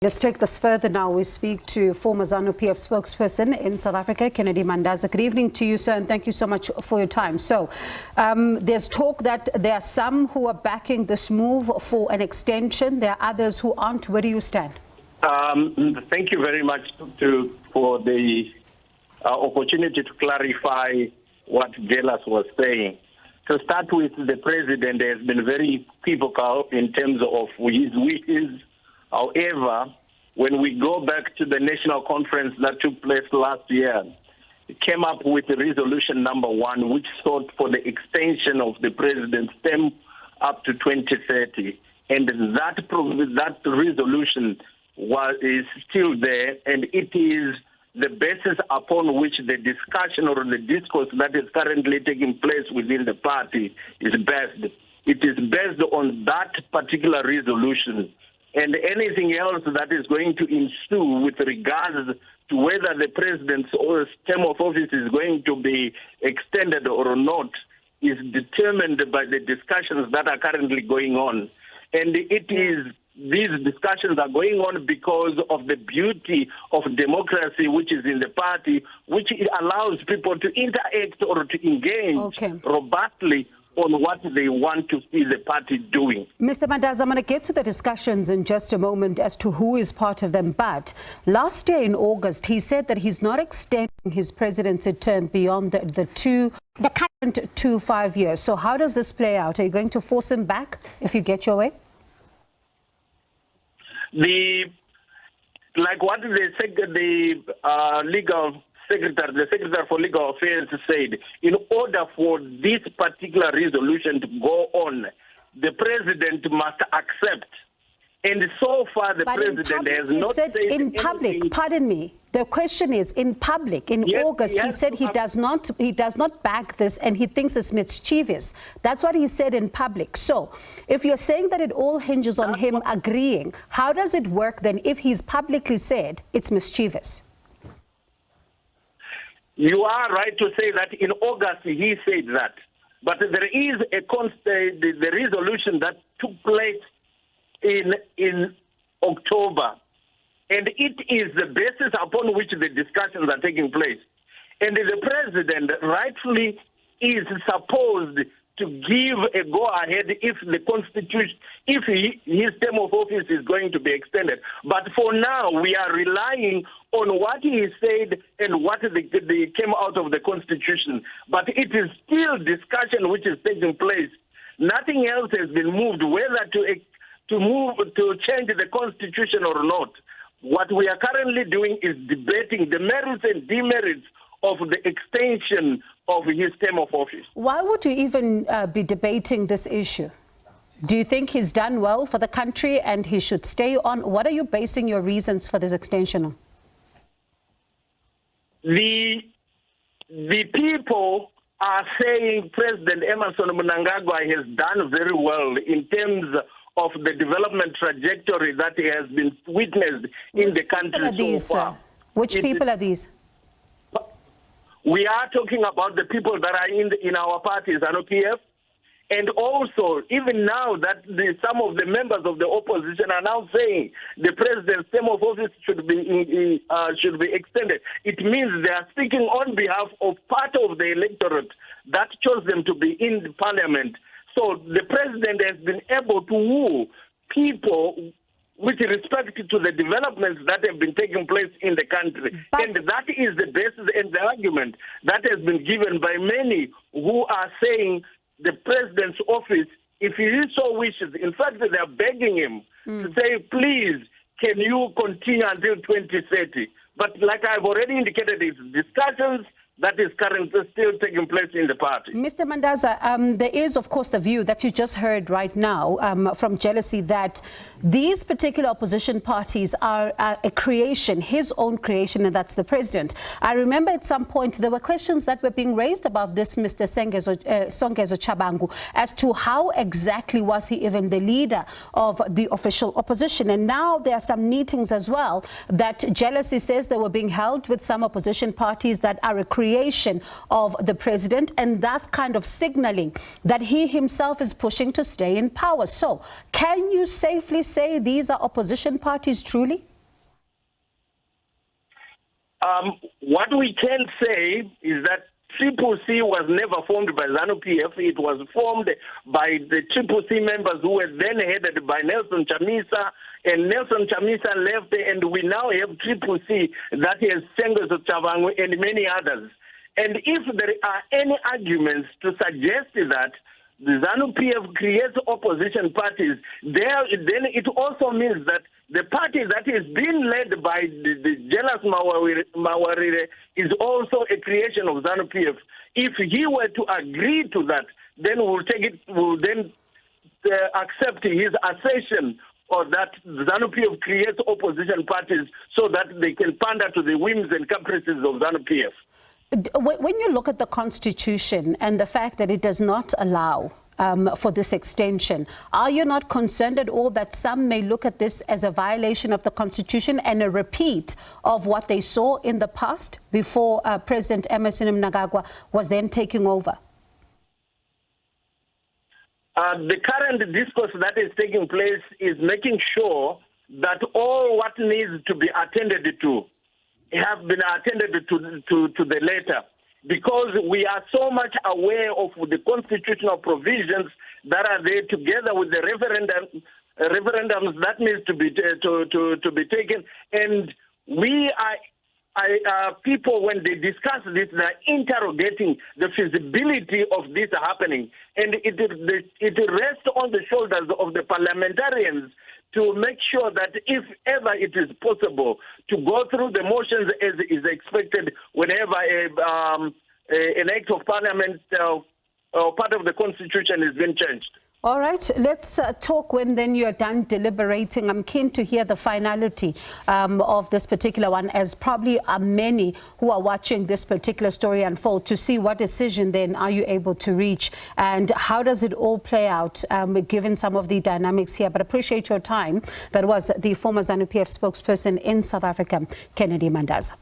Let's take this further now. We speak to former ZANU-PF spokesperson in South Africa, Kennedy Mandaza. Good evening to you, sir, and thank you so much for your time. So, there's talk that there are some who are backing this move for an extension. There are others who aren't. Where do you stand? Thank you very much for the opportunity to clarify what Jelas was saying. To start with, the president has been very equivocal in terms of his wishes. However, when we go back to the national conference that took place last year, it came up with resolution number 1, which sought for the extension of the president's term up to 2030. And that resolution is still there, and it is the basis upon which the discussion or the discourse that is currently taking place within the party is based. It is based on that particular resolution. And anything else that is going to ensue with regards to whether the president's term of office is going to be extended or not is determined by the discussions that are currently going on. And these discussions are going on because of the beauty of democracy which is in the party, which allows people to interact or to engage robustly on what they want to see the party doing. Mr. Mandaza, I'm going to get to the discussions in just a moment as to who is part of them. But last year in August, he said that he's not extending his presidency term beyond the current 5 years. So how does this play out? Are you going to force him back if you get your way? Like what the Secretary for Legal Affairs said, in order for this particular resolution to go on, the president must accept. And so far, the president has not said in public. Anything. Pardon me. The question is in public. In August, he said he does not back this, and he thinks it's mischievous. That's what he said in public. So, if you're saying that it all hinges on him agreeing, how does it work then if he's publicly said it's mischievous? You are right to say that in August he said that, but there is the resolution that took place in October, and it is the basis upon which the discussions are taking place. And the president rightfully is supposed to give a go-ahead if the Constitution, his term of office is going to be extended. But for now, we are relying on what he said and what came out of the Constitution. But it is still discussion which is taking place. Nothing else has been moved, whether to change the Constitution or not. What we are currently doing is debating the merits and demerits of the extension of his term of office. Why would you even be debating this issue? Do you think he's done well for the country and he should stay on? What are you basing your reasons for this extension on? The people are saying President Emerson Mnangagwa has done very well in terms of the development trajectory that has been witnessed in the country so far. Which people are these? We are talking about the people that are in our party, ZANU-PF, and also even now that some of the members of the opposition are now saying the president's term of office should be extended. It means they are speaking on behalf of part of the electorate that chose them to be in the parliament. So the president has been able to woo people with respect to the developments that have been taking place in the country. And that is the basis and the argument that has been given by many who are saying the president's office, if he so wishes, in fact, they are begging him to say, please, can you continue until 2030? But like I've already indicated, it's discussions that is currently still taking place in the party. Mr. Mandaza, there is, of course, the view that you just heard right now from Jealousy that these particular opposition parties are a creation, his own creation, and that's the president. I remember at some point there were questions that were being raised about this, Mr. Songezo Chabangu, as to how exactly was he even the leader of the official opposition. And now there are some meetings as well that Jealousy says they were being held with some opposition parties that are a creation of the president, and thus kind of signaling that he himself is pushing to stay in power. So, can you safely say these are opposition parties truly? What we can say is that CCC was never formed by ZANU-PF. It was formed by the CCC members who were then headed by Nelson Chamisa, and Nelson Chamisa left, and we now have CCC that has Sengozo Chavangu and many others. And if there are any arguments to suggest that the ZANU-PF creates opposition parties, then it also means that the party that is being led by the jealous Mawarire is also a creation of ZANU-PF. If he were to agree to that, then we'll then accept his assertion or that ZANU-PF creates opposition parties so that they can pander to the whims and caprices of ZANU-PF. When you look at the Constitution and the fact that it does not allow for this extension, are you not concerned at all that some may look at this as a violation of the Constitution and a repeat of what they saw in the past before President Emmerson Mnangagwa was then taking over? The current discourse that is taking place is making sure that all what needs to be attended to have been attended to the letter, because we are so much aware of the constitutional provisions that are there, together with the referendums that needs to be taken. And we are people, when they discuss this, they're interrogating the feasibility of this happening, and it rests on the shoulders of the parliamentarians to make sure that if ever it is possible to go through the motions as is expected whenever an act of parliament or part of the constitution is being changed. All right, let's talk when then you're done deliberating. I'm keen to hear the finality of this particular one, as probably are many who are watching this particular story unfold, to see what decision then are you able to reach and how does it all play out given some of the dynamics here. But appreciate your time. That was the former ZANU-PF spokesperson in South Africa, Kennedy Mandaza.